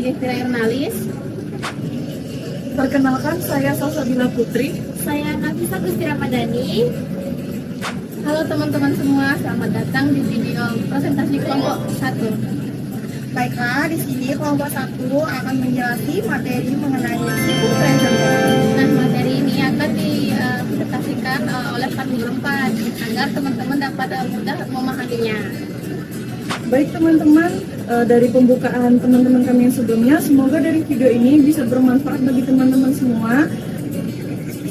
Devira Ernalis. Perkenalkan, saya Salsabila Putri. Saya Nafisa Gusti Ramadhani. Halo teman-teman semua, selamat datang di video presentasi kelompok 1. Baiklah, di sini kelompok 1 akan menjelaskan materi mengenai simple present. Nah, materi ini akan dipresentasikan oleh Pak Guru 4 agar teman-teman dapat mudah memahaminya. Baik teman-teman, dari pembukaan teman-teman kami yang sebelumnya, semoga dari video ini bisa bermanfaat bagi teman-teman semua.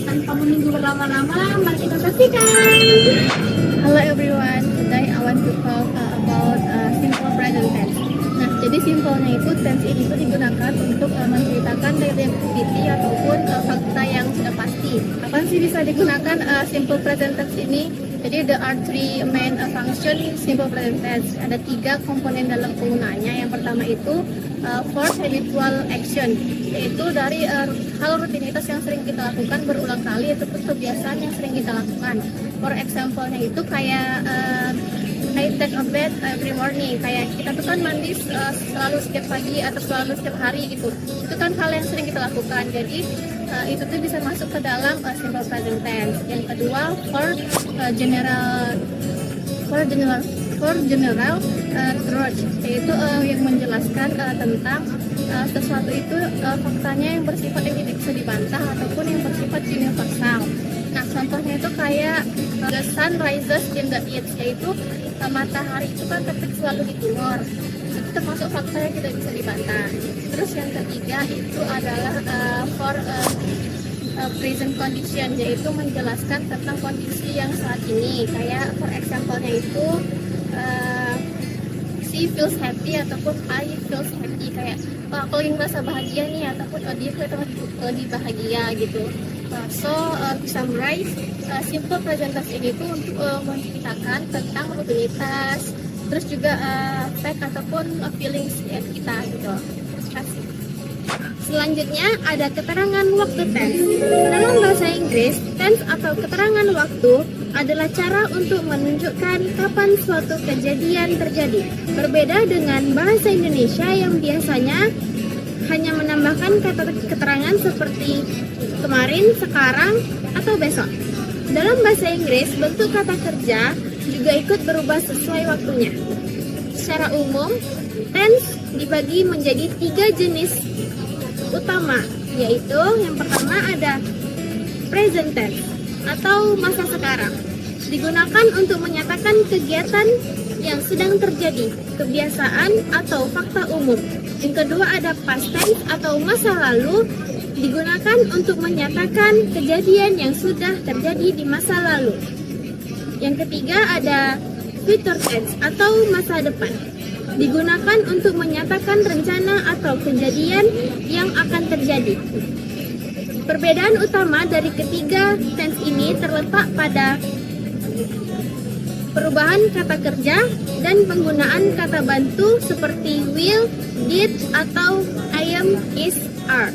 Tanpa menunggu berlama-lama, mari kita saksikan. Hello everyone, today I want to talk about simple present tense. Nah, jadi simpelnya itu tense ini itu digunakan untuk menceritakan daily activity ataupun fakta yang sudah pasti. Kapan sih bisa digunakan simple present tense ini? Jadi there are three main function simple present tense. Ada 3 komponen dalam penggunaannya. Yang pertama itu for habitual action, yaitu dari hal rutinitas yang sering kita lakukan berulang kali ataupun kebiasaan yang sering kita lakukan. For example-nya itu kayak I take a bath every morning, kayak kita tuh kan mandi selalu setiap pagi atau selalu setiap hari gitu. Itu kan hal yang sering kita lakukan. Jadi itu tuh bisa masuk ke dalam simple present tense. Yang kedua for general truth, yaitu yang menjelaskan tentang sesuatu itu faktanya yang bersifat yang tidak bisa dibantah ataupun yang bersifat universal. Nah, contohnya itu kayak the sun rises in the east, yaitu matahari itu kan terbit selalu di timur. Itu termasuk fakta yang tidak bisa dibantah. Terus yang ketiga itu adalah for present condition, yaitu menjelaskan tentang kondisi yang saat ini. Kayak for example-nya itu she feels happy ataupun I feels happy, kayak aku lagi merasa bahagia nih ataupun dia kelihatan lagi bahagia gitu. So to summarize, simple present tense ini tuh untuk menceritakan tentang rutinitas, terus juga fact ataupun feelings kita gitu. Terima kasih. Selanjutnya ada keterangan waktu tense. Dalam bahasa Inggris, tense atau keterangan waktu adalah cara untuk menunjukkan kapan suatu kejadian terjadi. Berbeda dengan bahasa Indonesia yang biasanya hanya menambahkan kata keterangan seperti kemarin, sekarang, atau besok. Dalam bahasa Inggris, bentuk kata kerja juga ikut berubah sesuai waktunya. Secara umum, tense dibagi menjadi 3 jenis utama, yaitu yang pertama ada present tense atau masa sekarang. Digunakan untuk menyatakan kegiatan yang sedang terjadi, kebiasaan atau fakta umum. Yang kedua ada past tense atau masa lalu, digunakan untuk menyatakan kejadian yang sudah terjadi di masa lalu. Yang ketiga ada future tense atau masa depan, digunakan untuk menyatakan rencana atau kejadian yang akan terjadi. Perbedaan utama dari ketiga tense ini terletak pada perubahan kata kerja dan penggunaan kata bantu seperti will, did, atau I am, is, are.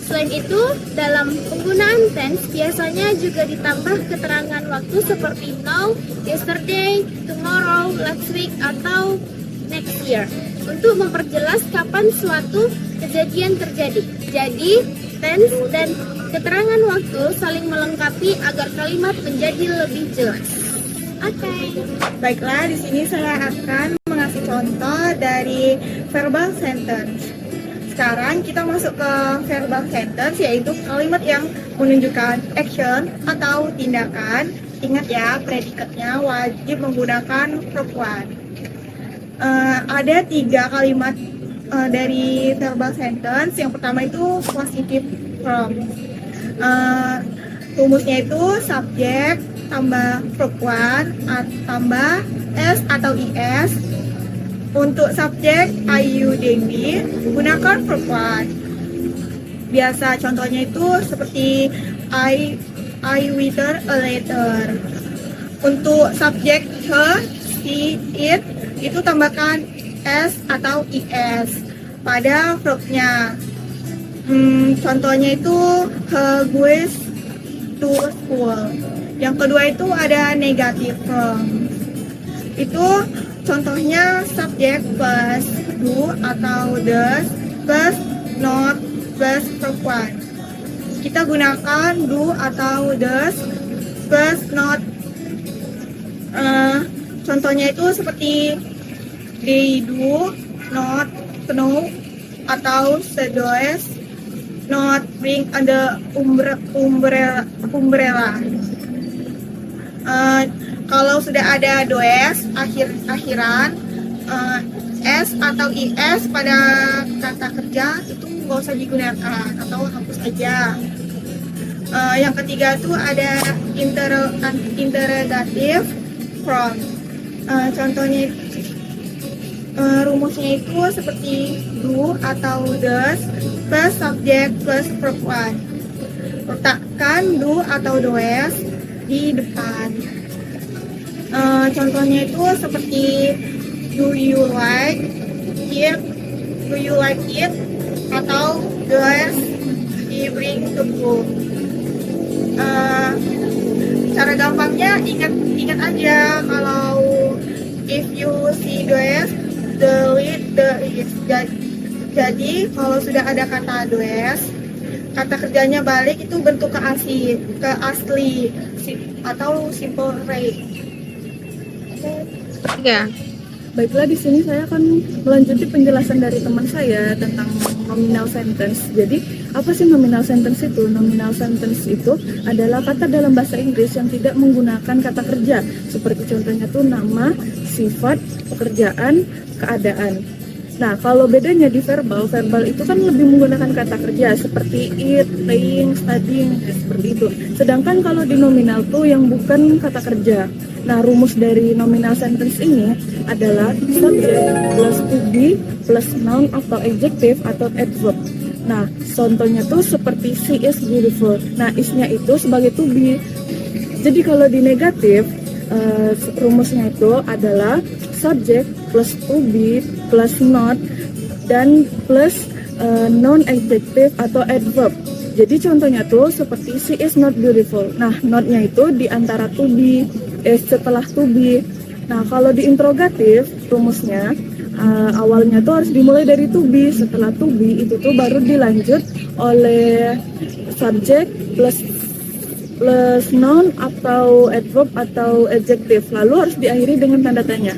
Selain itu, dalam penggunaan tense biasanya juga ditambah keterangan waktu seperti now, yesterday, tomorrow, last week, atau next year untuk memperjelas kapan suatu kejadian terjadi. Jadi, tense dan keterangan waktu saling melengkapi agar kalimat menjadi lebih jelas. Oke. Baiklah, di sini saya akan mengasih contoh dari verbal sentence. Sekarang kita masuk ke verbal sentence, yaitu kalimat yang menunjukkan action atau tindakan. Ingat ya, predikatnya wajib menggunakan verb one. Ada 3 kalimat dari verbal sentence. Yang pertama itu positive form. Rumusnya itu subjek tambah verb one tambah s atau is. Untuk subjek I, you, they, we gunakan verb one. Biasa contohnya itu seperti I written a letter. Untuk subjek her, she, it itu tambahkan s atau is pada verbnya. Contohnya itu he goes to school. Yang kedua itu ada negative form. Itu contohnya subjek plus do atau does plus not plus verb one. Kita gunakan do atau does plus not. Contohnya itu seperti they do not know atau the does not bring the umbrella. Kalau sudah ada does akhiran s atau is pada kata kerja itu nggak usah digunakan atau hapus aja. Yang ketiga tuh ada interrogative form. Contohnya rumusnya itu seperti do atau does plus subject plus verb one. Letakkan do atau does di depan. Contohnya itu seperti do you like it atau does he bring the book. Cara gampangnya ingat aja kalau if you see does delete the is. Jadi kalau sudah ada kata does, kata kerjanya balik itu bentuk ke asli atau simple rate. Ya, baiklah di sini saya akan melanjuti penjelasan dari teman saya tentang nominal sentence. Jadi, apa sih nominal sentence itu? Nominal sentence itu adalah kata dalam bahasa Inggris yang tidak menggunakan kata kerja. Seperti contohnya tuh nama, sifat, pekerjaan, keadaan. Nah, kalau bedanya di verbal itu kan lebih menggunakan kata kerja seperti eat, playing, studying, seperti itu. Sedangkan kalau di nominal tuh yang bukan kata kerja. Nah, rumus dari nominal sentence ini adalah subject plus to be plus noun atau adjective atau adverb. Nah, contohnya tuh seperti she is beautiful. Nah, is-nya itu sebagai to be. Jadi kalau di negatif, rumusnya itu adalah subject plus to be plus not dan plus non adjective atau adverb. Jadi contohnya tuh seperti she is not beautiful. Nah, not-nya itu di antara to be, setelah to be. Nah, kalau di interrogatif rumusnya awalnya tuh harus dimulai dari to be. Setelah to be itu tuh baru dilanjut oleh subject plus noun atau adverb atau adjective, lalu harus diakhiri dengan tanda tanya.